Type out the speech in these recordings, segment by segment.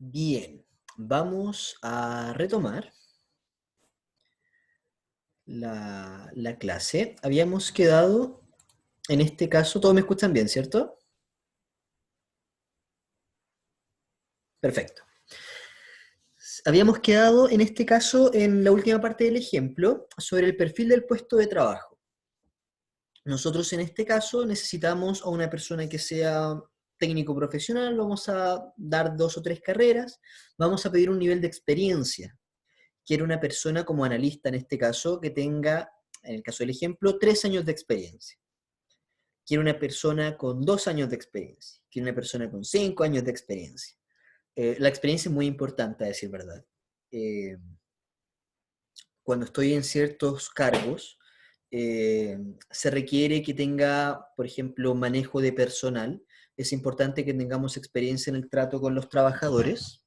Bien, vamos a retomar la clase. Habíamos quedado, en este caso, todos me escuchan bien, ¿cierto? Perfecto. Habíamos quedado, en este caso, en la última parte del ejemplo, sobre el perfil del puesto de trabajo. Nosotros, en este caso, necesitamos a una persona que sea técnico profesional, vamos a dar 2 o 3 carreras, vamos a pedir un nivel de experiencia. Quiero una persona como analista, en este caso, que tenga, en el caso del ejemplo, 3 años de experiencia. Quiero una persona con 2 años de experiencia. Quiero una persona con 5 años de experiencia. La experiencia es muy importante, a decir verdad. Eh, Cuando estoy en ciertos cargos, se requiere que tenga, por ejemplo, manejo de personal. Es importante que tengamos experiencia en el trato con los trabajadores.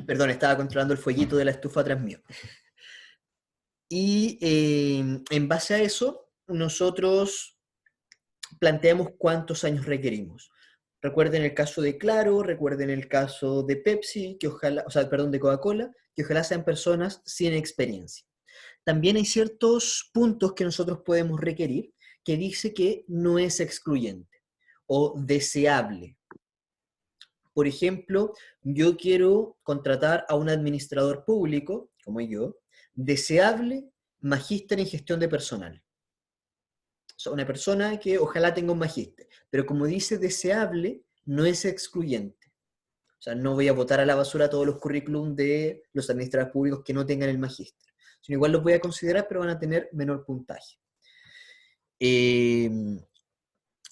Perdón, estaba controlando el fueguito de la estufa atrás mío. Y en base a eso, nosotros planteamos cuántos años requerimos. Recuerden el caso de Claro, recuerden el caso de Pepsi, que ojalá, o sea, perdón, de Coca-Cola, que ojalá sean personas sin experiencia. También hay ciertos puntos que nosotros podemos requerir que dice que no es excluyente o deseable. Por ejemplo, yo quiero contratar a un administrador público, como yo, deseable, magíster en gestión de personal. O sea, una persona que ojalá tenga un magíster, pero como dice deseable, no es excluyente. O sea, no voy a botar a la basura todos los currículum de los administradores públicos que no tengan el magíster, sino igual los voy a considerar, pero van a tener menor puntaje. Eh,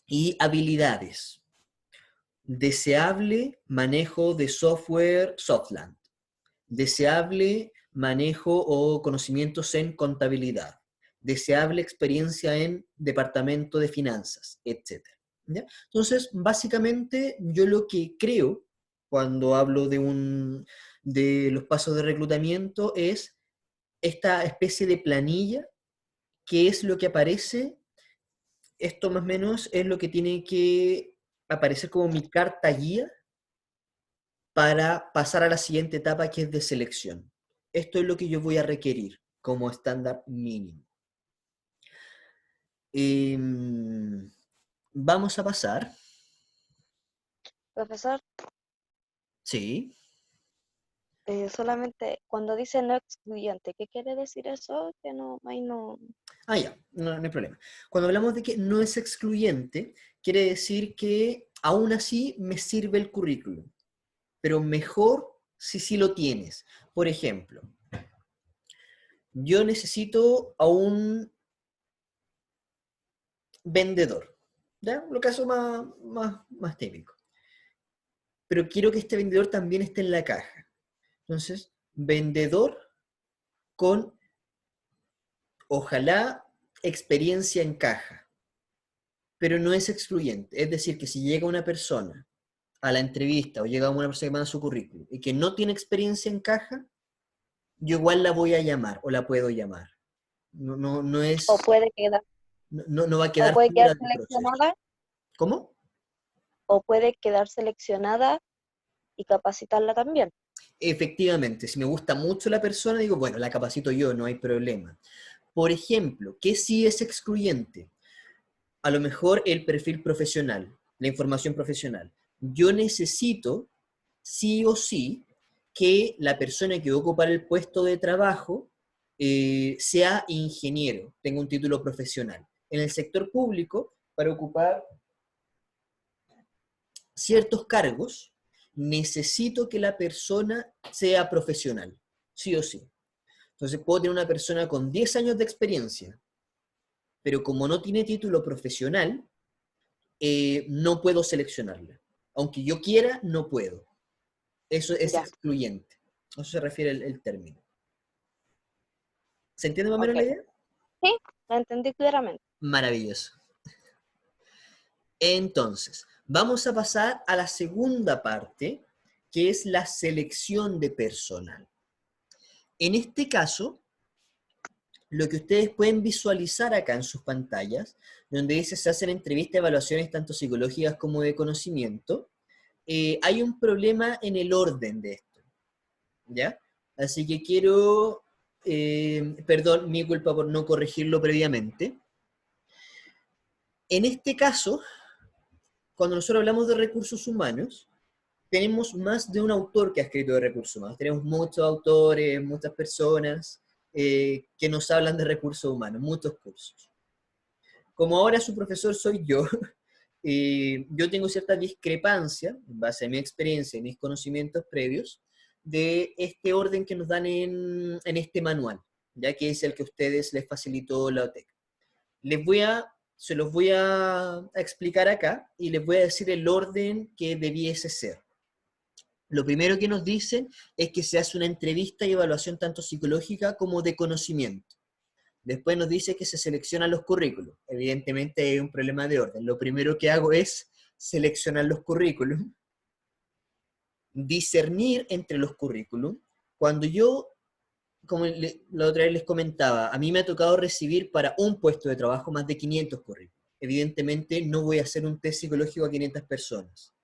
y habilidades. Deseable manejo de software Softland. Deseable manejo o conocimientos en contabilidad. Deseable experiencia en departamento de finanzas, etc. ¿Ya? Entonces, básicamente, yo lo que creo cuando hablo de los pasos de reclutamiento es esta especie de planilla, que es lo que aparece. Esto más o menos es lo que tiene que aparecer como mi carta guía para pasar a la siguiente etapa, que es de selección. Esto es lo que yo voy a requerir como estándar mínimo. Vamos a pasar. Profesor, Sí. solamente cuando dice no excluyente, ¿qué quiere decir eso? Que no, ahí no. Ah, ya, no, no hay problema. Cuando hablamos de que no es excluyente, quiere decir que aún así me sirve el currículum, pero mejor si sí lo tienes. Por ejemplo, yo necesito a un vendedor, ¿ya? Lo caso más típico. Pero quiero que este vendedor también esté en la caja. Entonces, vendedor con, ojalá, experiencia en caja, pero no es excluyente. Es decir, que si llega una persona a la entrevista o llega una persona que manda su currículum y que no tiene experiencia en caja, yo igual la voy a llamar o la puedo llamar. No O es, puede quedar, no va a o quedar puede quedar fuera del proceso. seleccionada, ¿Cómo? o puede quedar seleccionada y capacitarla también. Efectivamente, si me gusta mucho la persona, digo, bueno, la capacito yo, no hay problema. Por ejemplo, ¿qué sí es excluyente? A lo mejor el perfil profesional, la información profesional. Yo necesito, sí o sí, que la persona que va a ocupar el puesto de trabajo sea ingeniero, tenga un título profesional. En el sector público, para ocupar ciertos cargos, necesito que la persona sea profesional, sí o sí. Entonces puedo tener una persona con 10 años de experiencia, pero como no tiene título profesional, no puedo seleccionarla. Aunque yo quiera, no puedo. Eso es Ya, excluyente. A eso se refiere el término. ¿Se entiende más o menos ok. la idea? Sí, la entendí claramente. Maravilloso. Entonces, vamos a pasar a la segunda parte, que es la selección de personal. En este caso, lo que ustedes pueden visualizar acá en sus pantallas, donde dice se hacen entrevistas, evaluaciones tanto psicológicas como de conocimiento, hay un problema en el orden de esto, ¿ya? Así que quiero, perdón, mi culpa por no corregirlo previamente. En este caso, cuando nosotros hablamos de recursos humanos, tenemos más de un autor que ha escrito de recursos humanos. Tenemos muchos autores, muchas personas que nos hablan de recursos humanos, muchos cursos. Como ahora su profesor soy yo, yo tengo cierta discrepancia, en base a mi experiencia y mis conocimientos previos, de este orden que nos dan en este manual, ya que es el que a ustedes les facilitó la OTEC. Se los voy a explicar acá y les voy a decir el orden que debiese ser. Lo primero que nos dicen es que se hace una entrevista y evaluación tanto psicológica como de conocimiento. Después nos dice que se seleccionan los currículos. Evidentemente hay un problema de orden. Lo primero que hago es seleccionar los currículos, discernir entre los currículos. Cuando yo, como la otra vez les comentaba, a mí me ha tocado recibir para un puesto de trabajo más de 500 currículos. Evidentemente no voy a hacer un test psicológico a 500 personas.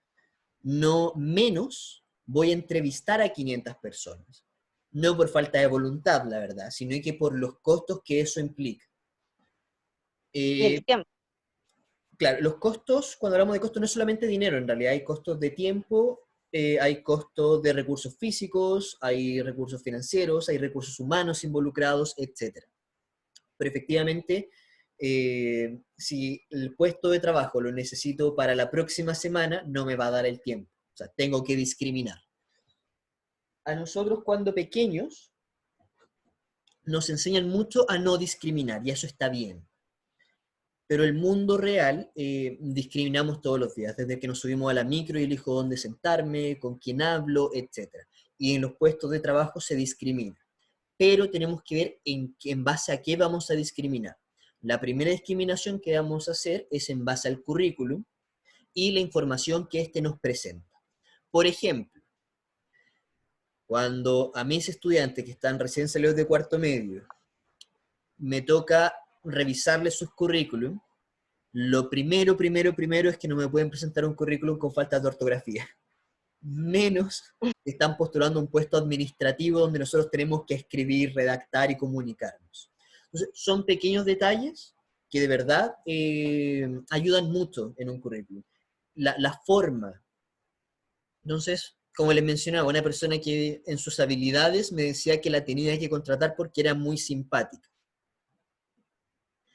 No menos voy a entrevistar a 500 personas. No por falta de voluntad, la verdad, sino que por los costos que eso implica. Y el tiempo. Claro, los costos, cuando hablamos de costos, no es solamente dinero, en realidad hay costos de tiempo, hay costos de recursos físicos, hay recursos financieros, hay recursos humanos involucrados, etc. Pero efectivamente, si el puesto de trabajo lo necesito para la próxima semana, no me va a dar el tiempo. O sea, tengo que discriminar. A nosotros cuando pequeños nos enseñan mucho a no discriminar, y eso está bien. Pero el mundo real discriminamos todos los días, desde que nos subimos a la micro y elijo dónde sentarme, con quién hablo, etc. Y en los puestos de trabajo se discrimina. Pero tenemos que ver en base a qué vamos a discriminar. La primera discriminación que vamos a hacer es en base al currículum y la información que éste nos presenta. Por ejemplo, cuando a mis estudiantes que están recién salidos de cuarto medio, me toca revisarles sus currículum, lo primero es que no me pueden presentar un currículum con faltas de ortografía. Menos que están postulando un puesto administrativo donde nosotros tenemos que escribir, redactar y comunicarnos. Entonces, son pequeños detalles que de verdad ayudan mucho en un currículum. La forma. Entonces, como les mencionaba, una persona que en sus habilidades me decía que la tenía que contratar porque era muy simpática.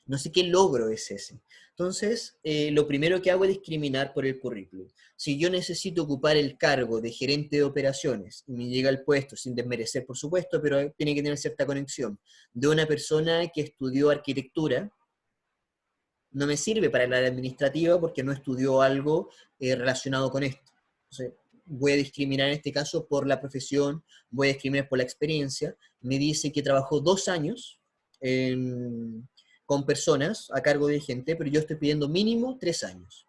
No sé qué logro es ese. Entonces, lo primero que hago es discriminar por el currículum. Si yo necesito ocupar el cargo de gerente de operaciones, y me llega el puesto, sin desmerecer por supuesto, pero tiene que tener cierta conexión, de una persona que estudió arquitectura, no me sirve para el área administrativa porque no estudió algo relacionado con esto. Entonces, voy a discriminar en este caso por la profesión, voy a discriminar por la experiencia. Me dice que trabajó 2 años con personas a cargo de gente, pero yo estoy pidiendo mínimo 3 años.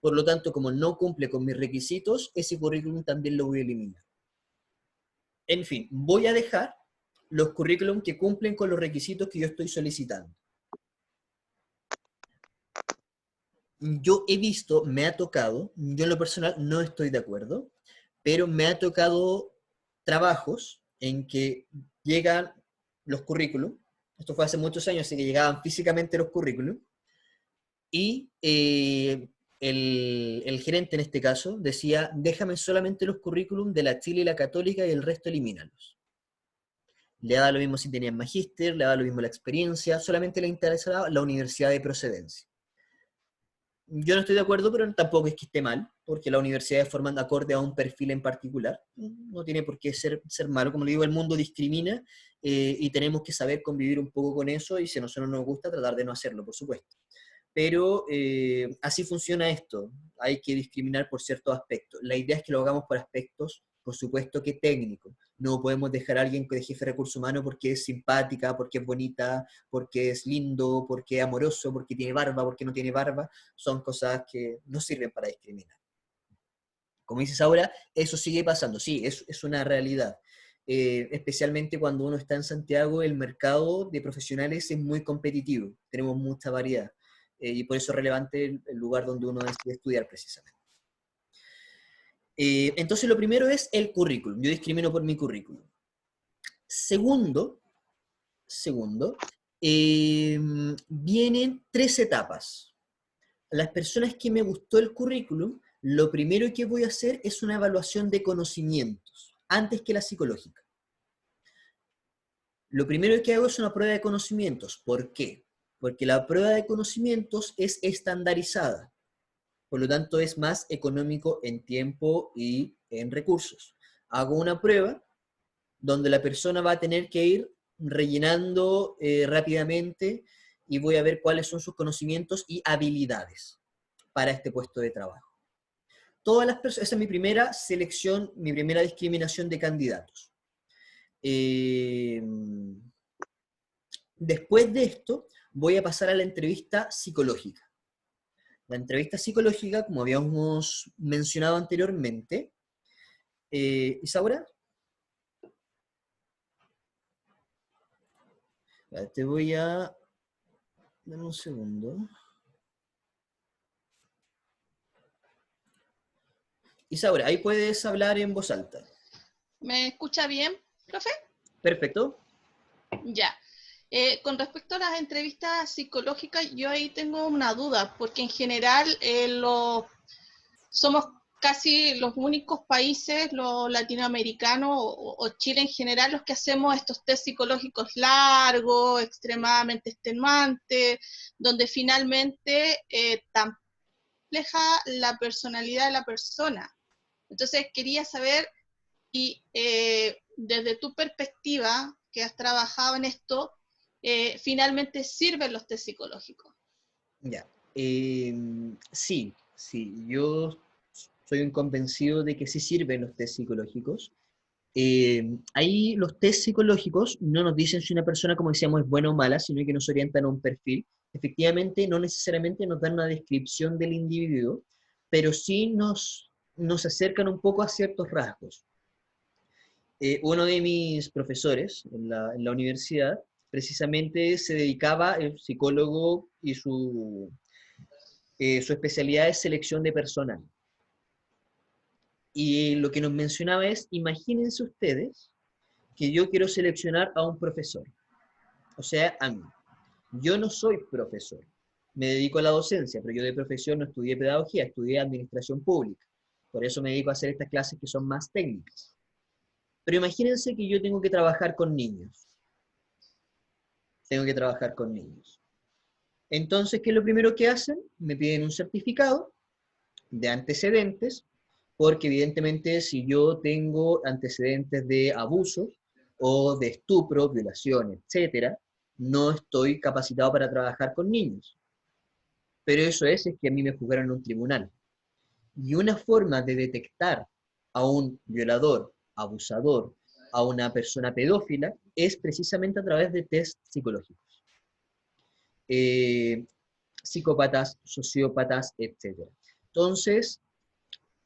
Por lo tanto, como no cumple con mis requisitos, ese currículum también lo voy a eliminar. En fin, voy a dejar los currículums que cumplen con los requisitos que yo estoy solicitando. Yo he visto, me ha tocado, yo en lo personal no estoy de acuerdo, pero me ha tocado trabajos en que llegan los currículums, esto fue hace muchos años, así que llegaban físicamente los currículums, y el gerente en este caso decía, déjame solamente los currículums de la Chile y la Católica y el resto elimínalos. Le da lo mismo si tenían magíster, le da lo mismo la experiencia, solamente le interesaba la universidad de procedencia. Yo no estoy de acuerdo, pero tampoco es que esté mal, porque las universidades forman acorde a un perfil en particular. No tiene por qué ser malo. Como le digo, el mundo discrimina y tenemos que saber convivir un poco con eso y si a nosotros no nos gusta, tratar de no hacerlo, por supuesto. Pero así funciona esto. Hay que discriminar por ciertos aspectos. La idea es que lo hagamos por aspectos, por supuesto que técnicos. No podemos dejar a alguien que de jefe de recursos humanos porque es simpática, porque es bonita, porque es lindo, porque es amoroso, porque tiene barba, porque no tiene barba. Son cosas que no sirven para discriminar. Como dices ahora, eso sigue pasando. Sí, es una realidad. especialmente cuando uno está en Santiago, el mercado de profesionales es muy competitivo, tenemos mucha variedad, y por eso es relevante el lugar donde uno decide estudiar precisamente. Entonces lo primero es el currículum, yo discrimino por mi currículum. Segundo, vienen 3 etapas. Las personas que me gustó el currículum, lo primero que voy a hacer es una evaluación de conocimientos, antes que la psicológica. Lo primero que hago es una prueba de conocimientos. ¿Por qué? Porque la prueba de conocimientos es estandarizada, por lo tanto es más económico en tiempo y en recursos. Hago una prueba donde la persona va a tener que ir rellenando rápidamente y voy a ver cuáles son sus conocimientos y habilidades para este puesto de trabajo. Todas las personas, esa es mi primera selección, mi primera discriminación de candidatos. Después de esto, voy a pasar a la entrevista psicológica. La entrevista psicológica, como habíamos mencionado anteriormente, Isaura, te voy a dar un segundo. Isaura, ahí puedes hablar en voz alta. ¿Me escucha bien, profe? Perfecto. Ya. Con respecto a las entrevistas psicológicas, yo ahí tengo una duda, porque en general somos casi los únicos países, los latinoamericanos o Chile en general, los que hacemos estos test psicológicos largos, extremadamente extenuantes, donde finalmente tan compleja la personalidad de la persona. Entonces quería saber, y desde tu perspectiva, que has trabajado en esto, finalmente sirven los test psicológicos. Ya. Sí, yo soy un convencido de que sí sirven los test psicológicos. Ahí los test psicológicos no nos dicen si una persona, como decíamos, es buena o mala, sino que nos orientan a un perfil. Efectivamente, no necesariamente nos dan una descripción del individuo, pero sí nos acercan un poco a ciertos rasgos. Uno de mis profesores en la universidad precisamente se dedicaba, el psicólogo, y su especialidad es selección de personal. Y lo que nos mencionaba es, imagínense ustedes que yo quiero seleccionar a un profesor, o sea, a mí. Yo no soy profesor, me dedico a la docencia, pero yo de profesión no estudié pedagogía, estudié administración pública. Por eso me dedico a hacer estas clases que son más técnicas. Pero imagínense que yo tengo que trabajar con niños. Tengo que trabajar con niños. Entonces, ¿qué es lo primero que hacen? Me piden un certificado de antecedentes, porque evidentemente si yo tengo antecedentes de abuso o de estupro, violación, etcétera, no estoy capacitado para trabajar con niños. Pero eso es que a mí me juzgaron en un tribunal. Y una forma de detectar a un violador, abusador, a una persona pedófila, es precisamente a través de test psicológicos. Psicópatas, sociópatas, etc. Entonces,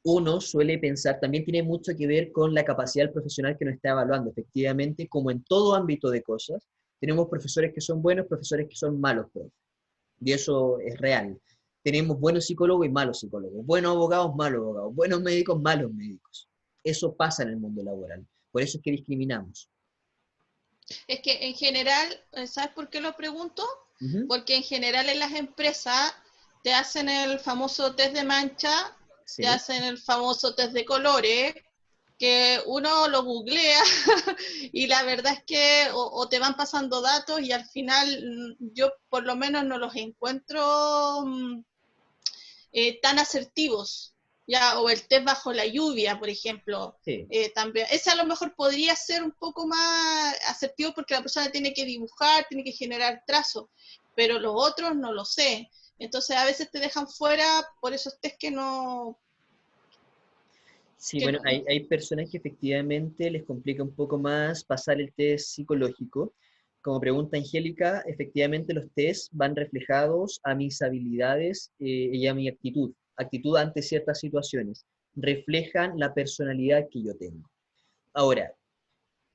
uno suele pensar, también tiene mucho que ver con la capacidad del profesional que nos está evaluando. Efectivamente, como en todo ámbito de cosas, tenemos profesores que son buenos, profesores que son malos, profes. Y eso es real. Tenemos buenos psicólogos y malos psicólogos, buenos abogados, malos abogados, buenos médicos, malos médicos. Eso pasa en el mundo laboral. Por eso es que discriminamos. Es que en general, ¿sabes por qué lo pregunto? Porque en general en las empresas te hacen el famoso test de mancha, sí, te hacen el famoso test de colores, que uno lo googlea y la verdad es que o te van pasando datos y al final yo por lo menos no los encuentro tan asertivos. Ya, o el test bajo la lluvia, por ejemplo, sí. También. Ese a lo mejor podría ser un poco más asertivo porque la persona tiene que dibujar, tiene que generar trazos, pero los otros no lo sé. Entonces a veces te dejan fuera por esos test que no... Sí, bueno, hay personas que efectivamente les complica un poco más pasar el test psicológico. Como pregunta Angélica, efectivamente los test van reflejados a mis habilidades y a mi actitud ante ciertas situaciones. Reflejan la personalidad que yo tengo. Ahora,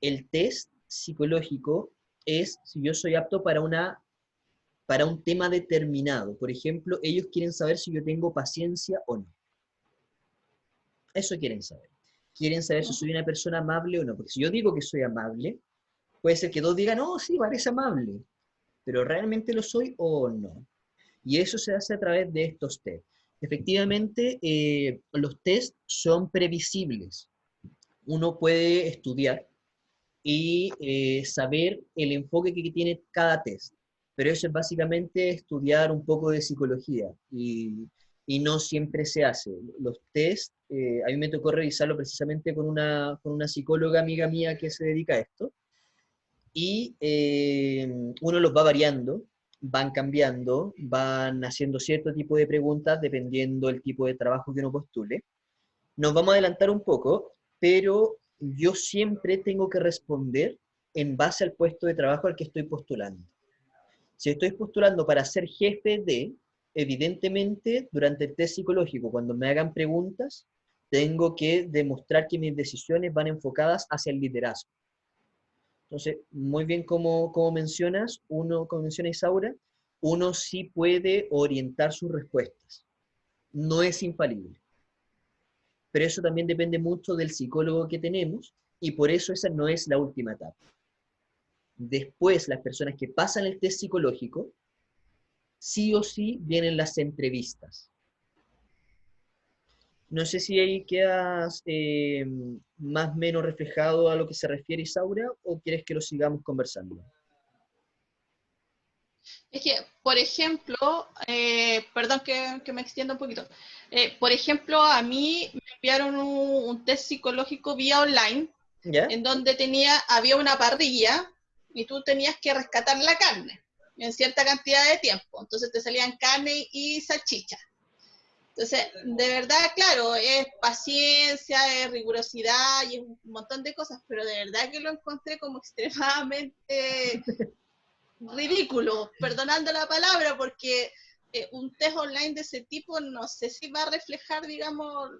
el test psicológico es si yo soy apto para un tema determinado. Por ejemplo, ellos quieren saber si yo tengo paciencia o no. Eso quieren saber. Quieren saber si soy una persona amable o no. Porque si yo digo que soy amable, puede ser que todos digan, oh, sí, parece amable. Pero ¿realmente lo soy o no? Y eso se hace a través de estos test. Efectivamente, los test son previsibles. Uno puede estudiar y saber el enfoque que tiene cada test. Pero eso es básicamente estudiar un poco de psicología y no siempre se hace. Los test, a mí me tocó revisarlo precisamente con una psicóloga amiga mía que se dedica a esto, y uno los va variando, van cambiando, van haciendo cierto tipo de preguntas dependiendo del tipo de trabajo que uno postule. Nos vamos a adelantar un poco, pero yo siempre tengo que responder en base al puesto de trabajo al que estoy postulando. Si estoy postulando para ser jefe de, evidentemente, durante el test psicológico, cuando me hagan preguntas, tengo que demostrar que mis decisiones van enfocadas hacia el liderazgo. Entonces, muy bien como mencionas, como menciona Isaura, uno sí puede orientar sus respuestas. No es infalible. Pero eso también depende mucho del psicólogo que tenemos, y por eso esa no es la última etapa. Después, las personas que pasan el test psicológico, sí o sí vienen las entrevistas. No sé si ahí quedas más o menos reflejado a lo que se refiere Isaura, o quieres que lo sigamos conversando. Es que, por ejemplo, perdón que me extienda un poquito. Por ejemplo, a mí me enviaron un test psicológico vía online, ¿Ya? en donde había una parrilla y tú tenías que rescatar la carne en cierta cantidad de tiempo. Entonces te salían carne y salchicha. Entonces, de verdad, claro, es paciencia, es rigurosidad y es un montón de cosas, pero de verdad que lo encontré como extremadamente ridículo, perdonando la palabra, porque un test online de ese tipo no sé si va a reflejar, digamos,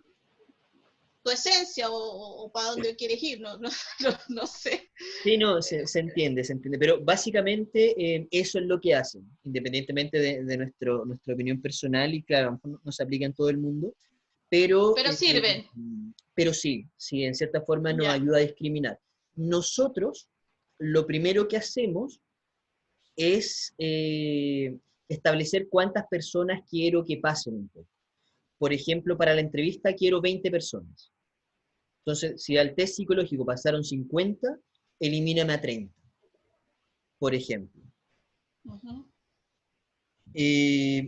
tu esencia o para dónde quieres ir, no sé. Sí, no, se entiende, pero básicamente eso es lo que hacen, independientemente de nuestra opinión personal, y claro, a lo mejor no se aplica en todo el mundo, pero Sirven. pero sí, en cierta forma nos Ya. ayuda a discriminar. Nosotros, lo primero que hacemos es establecer cuántas personas quiero que pasen un poco. Por ejemplo, para la entrevista quiero 20 personas. Entonces, si al test psicológico pasaron 50, elimíname a 30, por ejemplo. Uh-huh.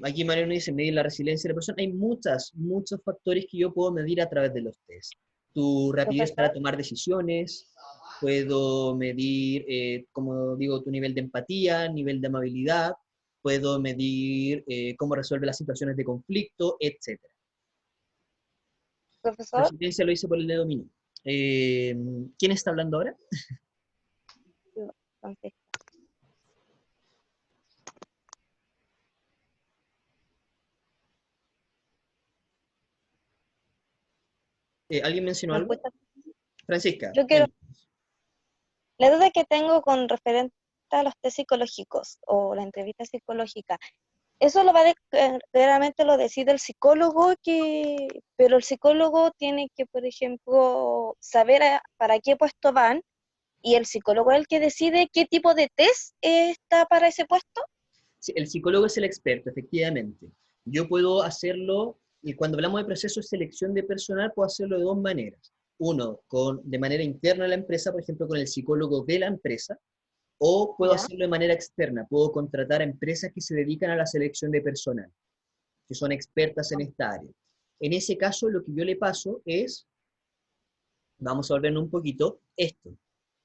Aquí Mariano dice, medir la resiliencia de la persona. Hay muchos factores que yo puedo medir a través de los test. Tu rapidez para tomar decisiones, puedo medir, como digo, tu nivel de empatía, nivel de amabilidad, puedo medir cómo resuelve las situaciones de conflicto, etc. Profesor, Resiliencia lo hice por el dedo mínimo. ¿Quién está hablando ahora? entonces, ¿Alguien mencionó ¿me algo? escuchas? Francisca. Yo quiero, la duda que tengo con referente a los test psicológicos o la entrevista psicológica, eso claramente lo decide el psicólogo, pero el psicólogo tiene que, por ejemplo, saber para qué puesto van, y el psicólogo es el que decide qué tipo de test está para ese puesto. Sí, el psicólogo es el experto, efectivamente. Yo puedo hacerlo, y cuando hablamos de proceso de selección de personal, puedo hacerlo de dos maneras. Uno, de manera interna a la empresa, por ejemplo, con el psicólogo de la empresa, o puedo ¿Ya? hacerlo de manera externa. Puedo contratar a empresas que se dedican a la selección de personal, que son expertas en esta área. En ese caso, lo que yo le paso es, vamos a volvernos un poquito, esto,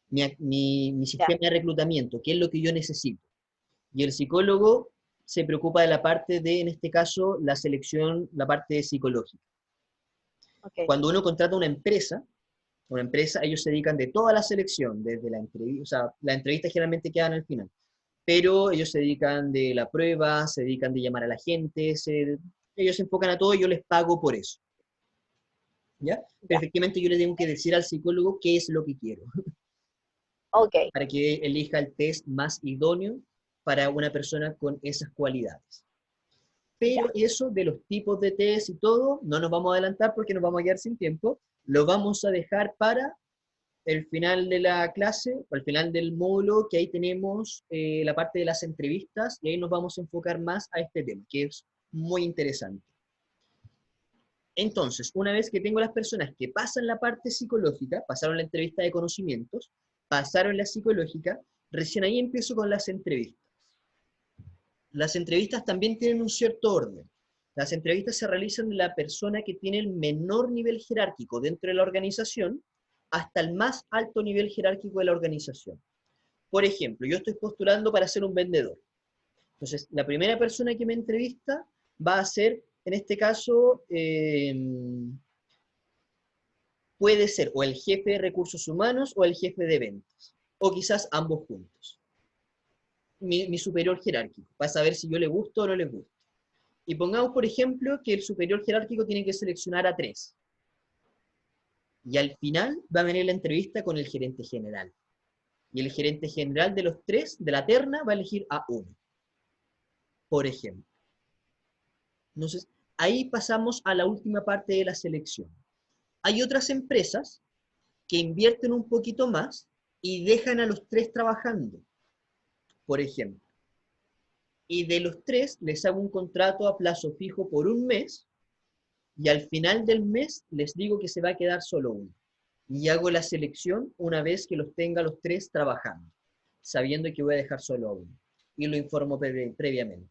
mi Ya. sistema de reclutamiento, qué es lo que yo necesito. Y el psicólogo se preocupa de la parte de, en este caso, la selección, la parte psicológica. Okay. Cuando uno contrata una empresa, ellos se dedican de toda la selección, desde la entrevista, o sea, la entrevista generalmente quedan al final, pero ellos se dedican de la prueba, se dedican de llamar a la gente, ellos se enfocan a todo y yo les pago por eso. ¿Ya? Pero Ya. efectivamente yo le tengo que decir al psicólogo qué es lo que quiero. Ok. para que elija el test más idóneo para una persona con esas cualidades. Pero eso de los tipos de test y todo, no nos vamos a adelantar porque nos vamos a quedar sin tiempo, lo vamos a dejar para el final de la clase, o al final del módulo, que ahí tenemos la parte de las entrevistas, y ahí nos vamos a enfocar más a este tema, que es muy interesante. Entonces, una vez que tengo las personas que pasan la parte psicológica, pasaron la entrevista de conocimientos, pasaron la psicológica, recién ahí empiezo con las entrevistas. Las entrevistas también tienen un cierto orden. Las entrevistas se realizan de la persona que tiene el menor nivel jerárquico dentro de la organización hasta el más alto nivel jerárquico de la organización. Por ejemplo, yo estoy postulando para ser un vendedor. Entonces, la primera persona que me entrevista va a ser, en este caso, puede ser o el jefe de recursos humanos o el jefe de ventas, o quizás ambos juntos. Mi superior jerárquico, para saber si yo le gusto o no le gusto. Y pongamos, por ejemplo, que el superior jerárquico tiene que seleccionar a 3. Y al final va a venir la entrevista con el gerente general. Y el gerente general de los 3, de la terna, va a elegir a 1. Por ejemplo. Entonces, ahí pasamos a la última parte de la selección. Hay otras empresas que invierten un poquito más y dejan a los 3 trabajando, por ejemplo. Y de los 3 les hago un contrato a plazo fijo por un mes, y al final del mes les digo que se va a quedar solo uno. Y hago la selección una vez que los tenga los 3 trabajando, sabiendo que voy a dejar solo a uno. Y lo informo previamente.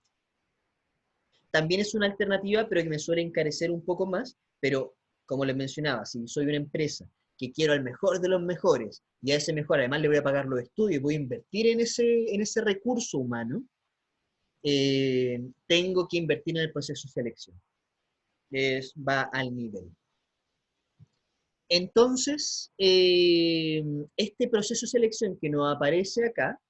También es una alternativa, pero que me suele encarecer un poco más, pero como les mencionaba, si soy una empresa que quiero al mejor de los mejores, y a ese mejor además le voy a pagar los estudios, voy a invertir en ese recurso humano, tengo que invertir en el proceso de selección. Va al nivel. Entonces, este proceso de selección que nos aparece acá,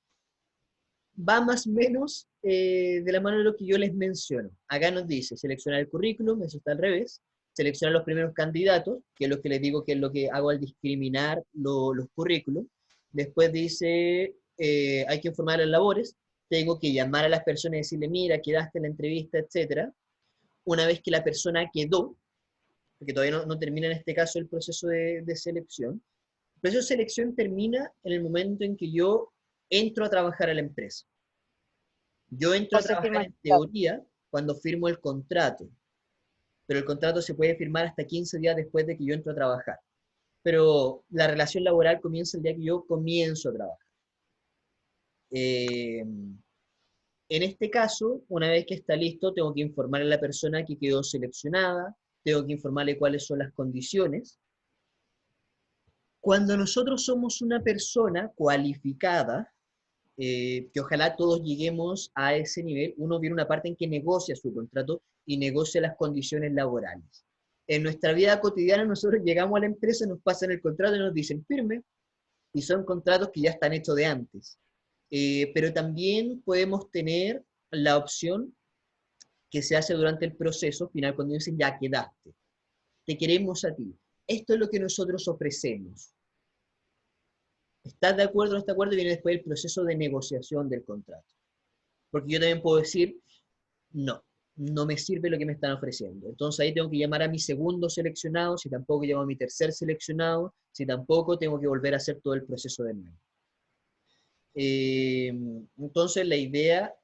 va más o menos de la mano de lo que yo les menciono. Acá nos dice seleccionar el currículum, eso está al revés, seleccionar los primeros candidatos, que es lo que les digo que es lo que hago al discriminar los currículums. Después dice, hay que informar las labores, tengo que llamar a las personas y decirle, mira, quedaste en la entrevista, etc. Una vez que la persona quedó, porque todavía no termina en este caso el proceso de selección, el proceso de selección termina en el momento en que yo entro a trabajar a la empresa. Yo entro a trabajar en teoría cuando firmo el contrato, pero el contrato se puede firmar hasta 15 días después de que yo entro a trabajar. Pero la relación laboral comienza el día que yo comienzo a trabajar. En este caso, una vez que está listo, tengo que informarle a la persona que quedó seleccionada, tengo que informarle cuáles son las condiciones. Cuando nosotros somos una persona cualificada, que ojalá todos lleguemos a ese nivel, uno viene una parte en que negocia su contrato y negocia las condiciones laborales. En nuestra vida cotidiana nosotros llegamos a la empresa, nos pasan el contrato y nos dicen firme, y son contratos que ya están hechos de antes. Pero también podemos tener la opción que se hace durante el proceso final, cuando dicen ya quedaste, te queremos a ti. Esto es lo que nosotros ofrecemos. ¿Estás de acuerdo o no estás de acuerdo? Y viene después el proceso de negociación del contrato. Porque yo también puedo decir, no me sirve lo que me están ofreciendo. Entonces ahí tengo que llamar a mi segundo seleccionado, si tampoco llamo a mi tercer seleccionado, si tampoco tengo que volver a hacer todo el proceso de nuevo. Entonces la idea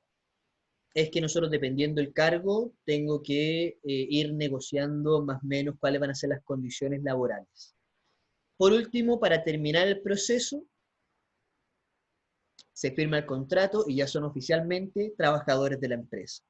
es que nosotros, dependiendo del cargo, tengo que ir negociando más o menos cuáles van a ser las condiciones laborales. Por último, para terminar el proceso, se firma el contrato y ya son oficialmente trabajadores de la empresa.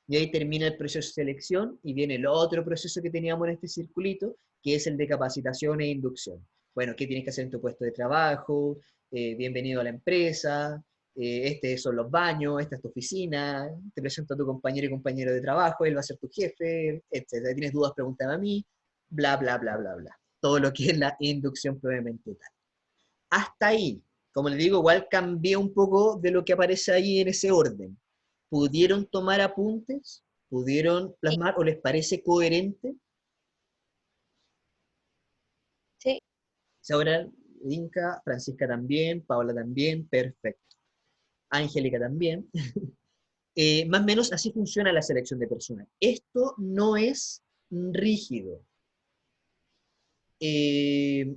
Y ahí termina el proceso de selección y viene el otro proceso que teníamos en este circulito, que es el de capacitación e inducción. Bueno, ¿qué tienes que hacer en tu puesto de trabajo? Bienvenido a la empresa, estos son los baños, esta es tu oficina, te presento a tu compañero y compañero de trabajo, él va a ser tu jefe, etc. Si tienes dudas, pregúntame a mí, bla, bla, bla, bla, bla. Todo lo que es la inducción propiamente tal. Hasta ahí, como les digo, igual cambié un poco de lo que aparece ahí en ese orden. ¿Pudieron tomar apuntes? ¿Pudieron plasmar o les parece coherente? Sí. Ahora Inca, Francisca también, Paola también, perfecto. Angélica también. Más o menos así funciona la selección de personas. Esto no es rígido.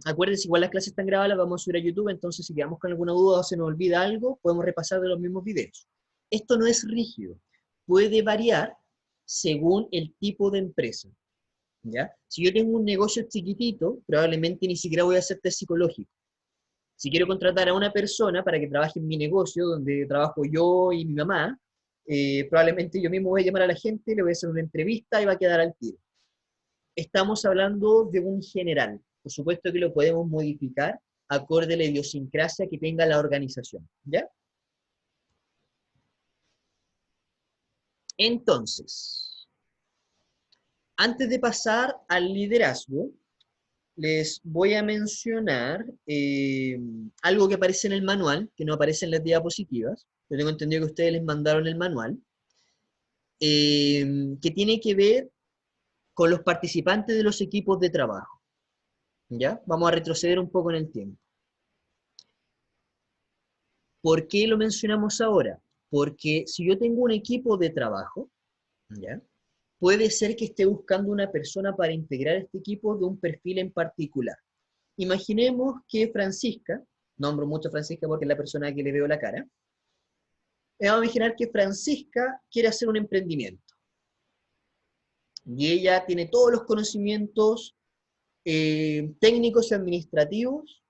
Acuérdense, igual las clases están grabadas, las vamos a subir a YouTube, entonces si quedamos con alguna duda o se nos olvida algo, podemos repasar de los mismos videos. Esto no es rígido. Puede variar según el tipo de empresa. ¿Ya? Si yo tengo un negocio chiquitito, probablemente ni siquiera voy a hacer test psicológico. Si quiero contratar a una persona para que trabaje en mi negocio, donde trabajo yo y mi mamá, probablemente yo mismo voy a llamar a la gente, le voy a hacer una entrevista y va a quedar al tiro. Estamos hablando de un general. Por supuesto que lo podemos modificar acorde a la idiosincrasia que tenga la organización. ¿Ya? Entonces, antes de pasar al liderazgo, les voy a mencionar algo que aparece en el manual, que no aparece en las diapositivas. Yo tengo entendido que ustedes les mandaron el manual, que tiene que ver con los participantes de los equipos de trabajo. ¿Ya? Vamos a retroceder un poco en el tiempo. ¿Por qué lo mencionamos ahora? Porque si yo tengo un equipo de trabajo, ¿ya? Puede ser que esté buscando una persona para integrar este equipo de un perfil en particular. Imaginemos que Francisca, nombro mucho a Francisca porque es la persona a que le veo la cara, vamos a imaginar que Francisca quiere hacer un emprendimiento. Y ella tiene todos los conocimientos técnicos y administrativos,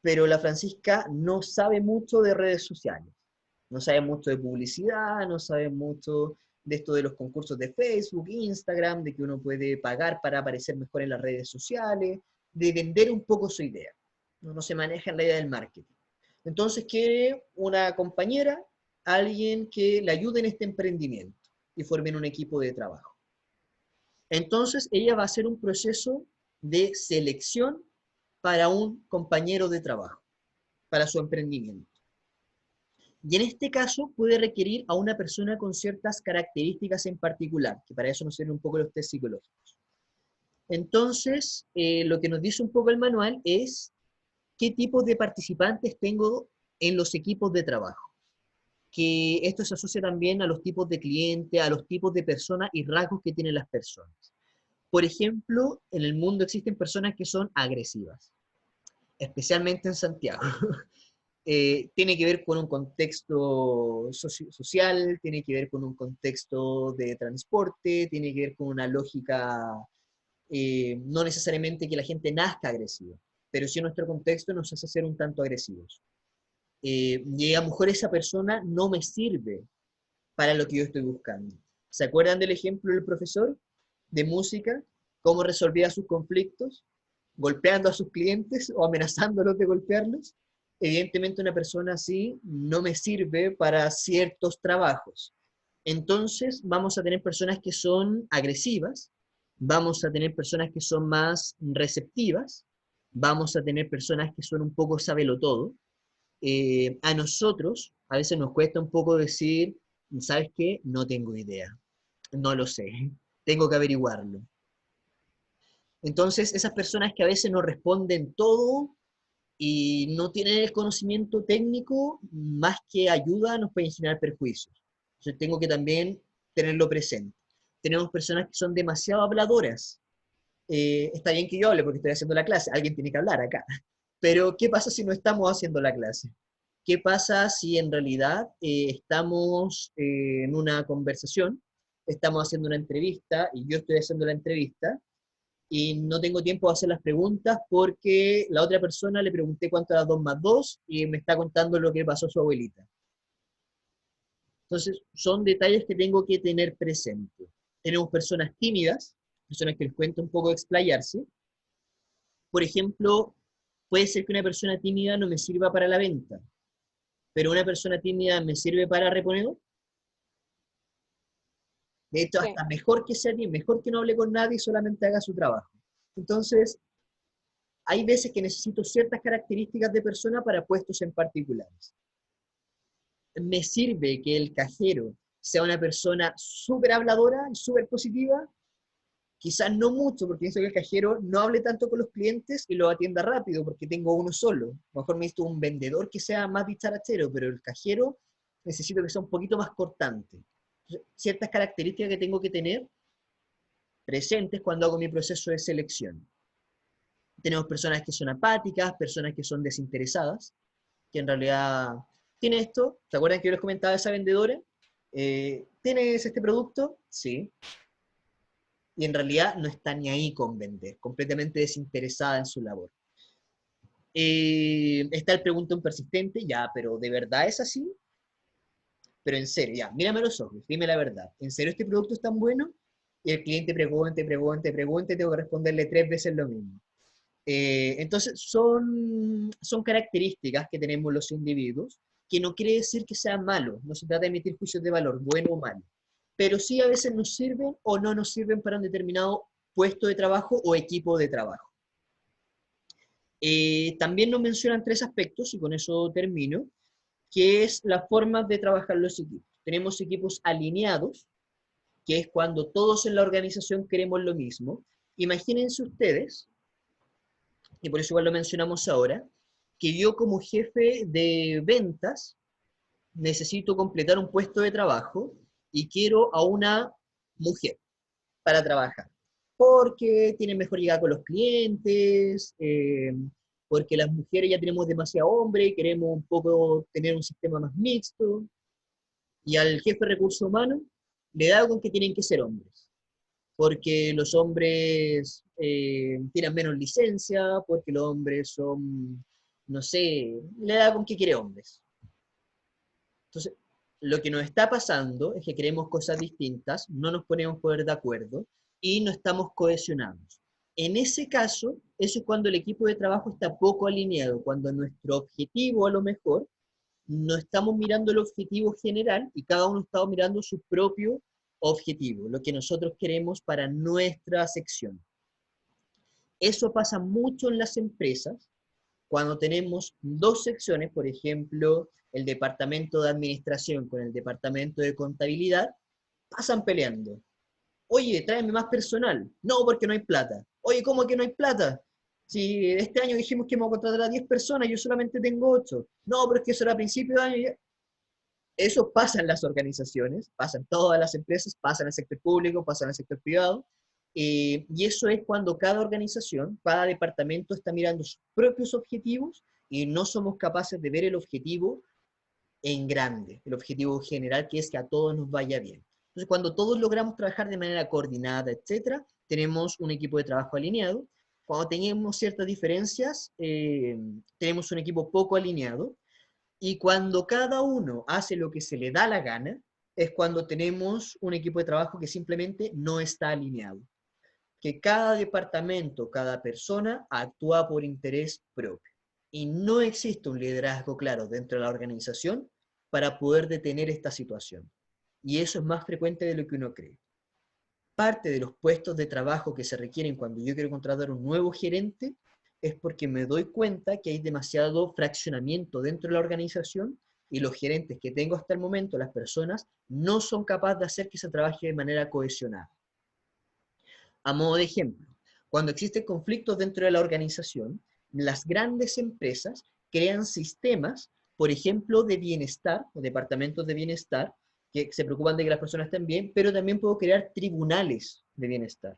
pero la Francisca no sabe mucho de redes sociales. No sabe mucho de publicidad, no sabe mucho de esto de los concursos de Facebook, Instagram, de que uno puede pagar para aparecer mejor en las redes sociales, de vender un poco su idea. No se maneja en la idea del marketing. Entonces quiere una compañera, alguien que le ayude en este emprendimiento y formen un equipo de trabajo. Entonces ella va a hacer un proceso de selección para un compañero de trabajo, para su emprendimiento. Y en este caso puede requerir a una persona con ciertas características en particular, que para eso nos sirven un poco los test psicológicos. Entonces, lo que nos dice un poco el manual es qué tipos de participantes tengo en los equipos de trabajo. Que esto se asocia también a los tipos de cliente, a los tipos de personas y rasgos que tienen las personas. Por ejemplo, en el mundo existen personas que son agresivas, especialmente en Santiago. Tiene que ver con un contexto social, tiene que ver con un contexto de transporte, tiene que ver con una lógica, no necesariamente que la gente nazca agresiva, pero sí nuestro contexto nos hace ser un tanto agresivos. Y a lo mejor esa persona no me sirve para lo que yo estoy buscando. ¿Se acuerdan del ejemplo del profesor de música? ¿Cómo resolvía sus conflictos? ¿Golpeando a sus clientes o amenazándolos de golpearlos? Evidentemente una persona así no me sirve para ciertos trabajos. Entonces vamos a tener personas que son agresivas, vamos a tener personas que son más receptivas, vamos a tener personas que son un poco sabelotodo. A nosotros a veces nos cuesta un poco decir, ¿sabes qué? No tengo idea, no lo sé, tengo que averiguarlo. Entonces esas personas que a veces nos responden todo y no tienen el conocimiento técnico, más que ayuda, nos pueden generar perjuicios. Entonces tengo que también tenerlo presente. Tenemos personas que son demasiado habladoras. Está bien que yo hable porque estoy haciendo la clase, alguien tiene que hablar acá. Pero ¿qué pasa si no estamos haciendo la clase? ¿Qué pasa si en realidad estamos en una conversación, estamos haciendo una entrevista y yo estoy haciendo la entrevista y no tengo tiempo de hacer las preguntas porque la otra persona le pregunté cuánto era 2 más 2 y me está contando lo que pasó a su abuelita? Entonces, son detalles que tengo que tener presente. Tenemos personas tímidas, personas que les cuesta un poco explayarse. Por ejemplo, puede ser que una persona tímida no me sirva para la venta, pero una persona tímida me sirve para reponedor. De hecho, hasta mejor que sea tímido, mejor que no hable con nadie y solamente haga su trabajo. Entonces, hay veces que necesito ciertas características de persona para puestos en particulares. Me sirve que el cajero sea una persona súper habladora, súper positiva, Quizás no mucho, porque pienso que el cajero no hable tanto con los clientes y lo atienda rápido, porque tengo uno solo. A lo mejor necesito un vendedor que sea más dicharachero, pero el cajero necesito que sea un poquito más cortante. Entonces, ciertas características que tengo que tener presentes cuando hago mi proceso de selección. Tenemos personas que son apáticas, personas que son desinteresadas, que en realidad tiene esto. ¿Se acuerdan que yo les comentaba a esa vendedora? ¿Tienes este producto? Sí. Y en realidad no está ni ahí con vender, completamente desinteresada en su labor. Está el preguntón persistente, ya, pero ¿de verdad es así? Pero en serio, ya, mírame a los ojos, dime la verdad. ¿En serio este producto es tan bueno? Y el cliente pregunte, tengo que responderle 3 veces lo mismo. Entonces, son características que tenemos los individuos, que no quiere decir que sean malos, no se trata de emitir juicios de valor, bueno o malo, pero sí a veces nos sirven o no nos sirven para un determinado puesto de trabajo o equipo de trabajo. También nos mencionan 3 aspectos, y con eso termino, que es la forma de trabajar los equipos. Tenemos equipos alineados, que es cuando todos en la organización queremos lo mismo. Imagínense ustedes, y por eso igual lo mencionamos ahora, que yo como jefe de ventas necesito completar un puesto de trabajo y quiero a una mujer para trabajar, porque tiene mejor llegada con los clientes, porque las mujeres ya tenemos demasiado hombre y queremos un poco tener un sistema más mixto, y al jefe de recursos humanos le da con que tienen que ser hombres, porque los hombres tienen menos licencia, porque los hombres son, no sé, le da con que quiere hombres. Entonces, lo que nos está pasando es que queremos cosas distintas, no nos ponemos poder de acuerdo y no estamos cohesionados. En ese caso, eso es cuando el equipo de trabajo está poco alineado, cuando nuestro objetivo a lo mejor no estamos mirando el objetivo general y cada uno está mirando su propio objetivo, lo que nosotros queremos para nuestra sección. Eso pasa mucho en las empresas cuando tenemos 2 secciones, por ejemplo, el departamento de administración con el departamento de contabilidad, pasan peleando. Oye, tráeme más personal. No, porque no hay plata. Oye, ¿cómo que no hay plata? Si este año dijimos que íbamos a contratar a 10 personas, yo solamente tengo 8. No, pero es que eso era a principio de año. Eso pasa en las organizaciones, pasa en todas las empresas, pasa en el sector público, pasa en el sector privado, y eso es cuando cada organización, cada departamento está mirando sus propios objetivos y no somos capaces de ver el objetivo en grande, el objetivo general, que es que a todos nos vaya bien. Entonces, cuando todos logramos trabajar de manera coordinada, etcétera, tenemos un equipo de trabajo alineado. Cuando tenemos ciertas diferencias, tenemos un equipo poco alineado. Y cuando cada uno hace lo que se le da la gana, es cuando tenemos un equipo de trabajo que simplemente no está alineado. Que cada departamento, cada persona actúa por interés propio. Y no existe un liderazgo claro dentro de la organización para poder detener esta situación. Y eso es más frecuente de lo que uno cree. Parte de los puestos de trabajo que se requieren cuando yo quiero contratar un nuevo gerente es porque me doy cuenta que hay demasiado fraccionamiento dentro de la organización y los gerentes que tengo hasta el momento, las personas, no son capaces de hacer que se trabaje de manera cohesionada. A modo de ejemplo, cuando existen conflictos dentro de la organización, las grandes empresas crean sistemas, por ejemplo, de bienestar, o departamentos de bienestar, que se preocupan de que las personas estén bien, pero también puedo crear tribunales de bienestar,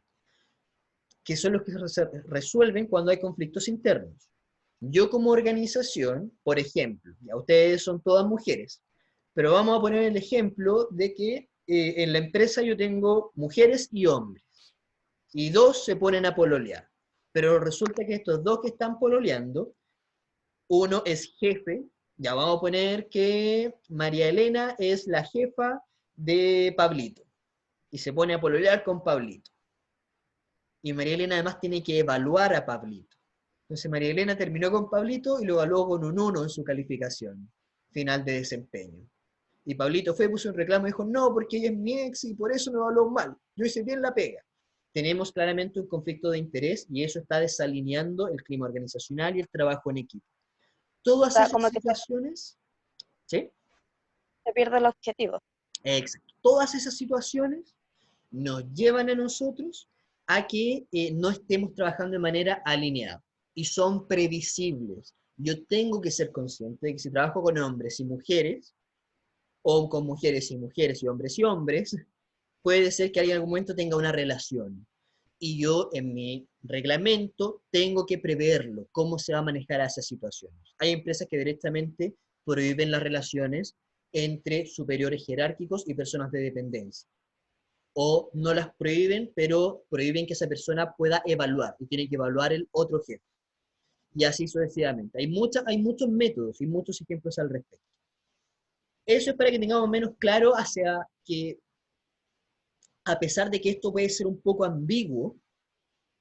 que son los que se resuelven cuando hay conflictos internos. Yo como organización, por ejemplo, ya ustedes son todas mujeres, pero vamos a poner el ejemplo de que en la empresa yo tengo mujeres y hombres, y 2 se ponen a pololear, pero resulta que estos 2 que están pololeando, uno es jefe, ya vamos a poner que María Elena es la jefa de Pablito, y se pone a pololear con Pablito. Y María Elena además tiene que evaluar a Pablito. Entonces María Elena terminó con Pablito y lo evaluó con un 1 en su calificación final de desempeño. Y Pablito fue, puso un reclamo y dijo, no, porque ella es mi ex y por eso me evaluó mal. Yo hice bien la pega. Tenemos claramente un conflicto de interés y eso está desalineando el clima organizacional y el trabajo en equipo. Todas esas Como situaciones... ¿Sí? Se pierde el objetivo. Exacto. Todas esas situaciones nos llevan a nosotros a que no estemos trabajando de manera alineada y son previsibles. Yo tengo que ser consciente de que si trabajo con hombres y mujeres, o con mujeres y hombres, puede ser que alguien en algún momento tenga una relación. Y yo en mi reglamento tengo que preverlo, cómo se va a manejar esas situaciones. Hay empresas que directamente prohíben las relaciones entre superiores jerárquicos y personas de dependencia. O no las prohíben, pero prohíben que esa persona pueda evaluar y tiene que evaluar el otro jefe. Y así sucesivamente. Hay muchos métodos y muchos ejemplos al respecto. Eso es para que tengamos menos claro hacia que, a pesar de que esto puede ser un poco ambiguo,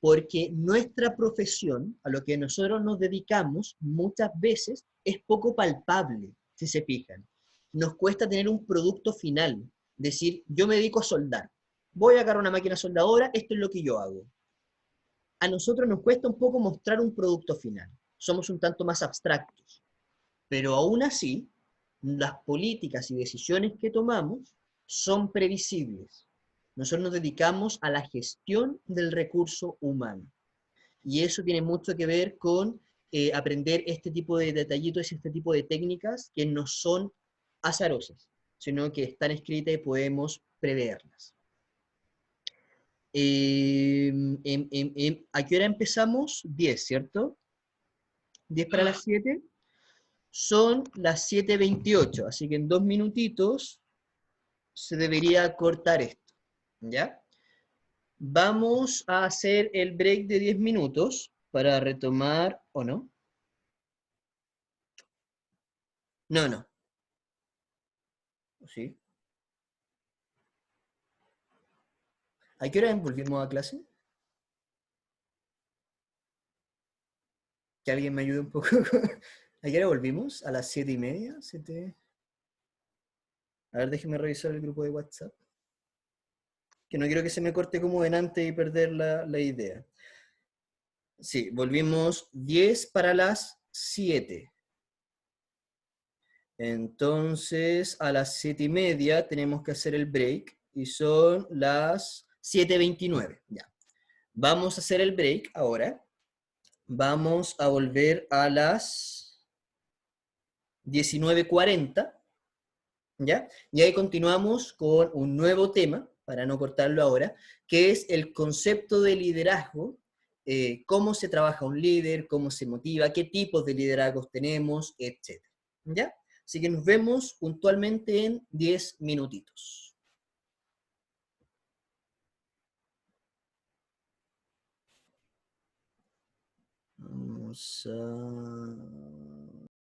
porque nuestra profesión, a lo que nosotros nos dedicamos, muchas veces es poco palpable, si se fijan. Nos cuesta tener un producto final, decir, yo me dedico a soldar, voy a agarrar una máquina soldadora, esto es lo que yo hago. A nosotros nos cuesta un poco mostrar un producto final, somos un tanto más abstractos, pero aún así, las políticas y decisiones que tomamos son previsibles. Nosotros nos dedicamos a la gestión del recurso humano. Y eso tiene mucho que ver con aprender este tipo de detallitos y este tipo de técnicas que no son azarosas, sino que están escritas y podemos preverlas. ¿A qué hora empezamos? 10, ¿cierto? 10 para las 7. Son las 7:28, así que en 2 minutitos se debería cortar esto, ¿ya? Vamos a hacer el break de 10 minutos para retomar, ¿o no? No, no. ¿Sí? ¿A qué hora volvimos a clase? Que alguien me ayude un poco. ¿A qué hora volvimos? ¿A las 7:30? ¿7? A ver, déjeme revisar el grupo de WhatsApp. Que no quiero que se me corte como delante y perder la idea. Sí, volvimos 10 para las 7. Entonces, a las 7:30 tenemos que hacer el break y son las 7:29. Ya. Vamos a hacer el break ahora. Vamos a volver a las 19:40. ¿Ya? Y ahí continuamos con un nuevo tema, para no cortarlo ahora, que es el concepto de liderazgo, cómo se trabaja un líder, cómo se motiva, qué tipos de liderazgos tenemos, etc. ¿Ya? Así que nos vemos puntualmente en 10 minutitos. Vamos a...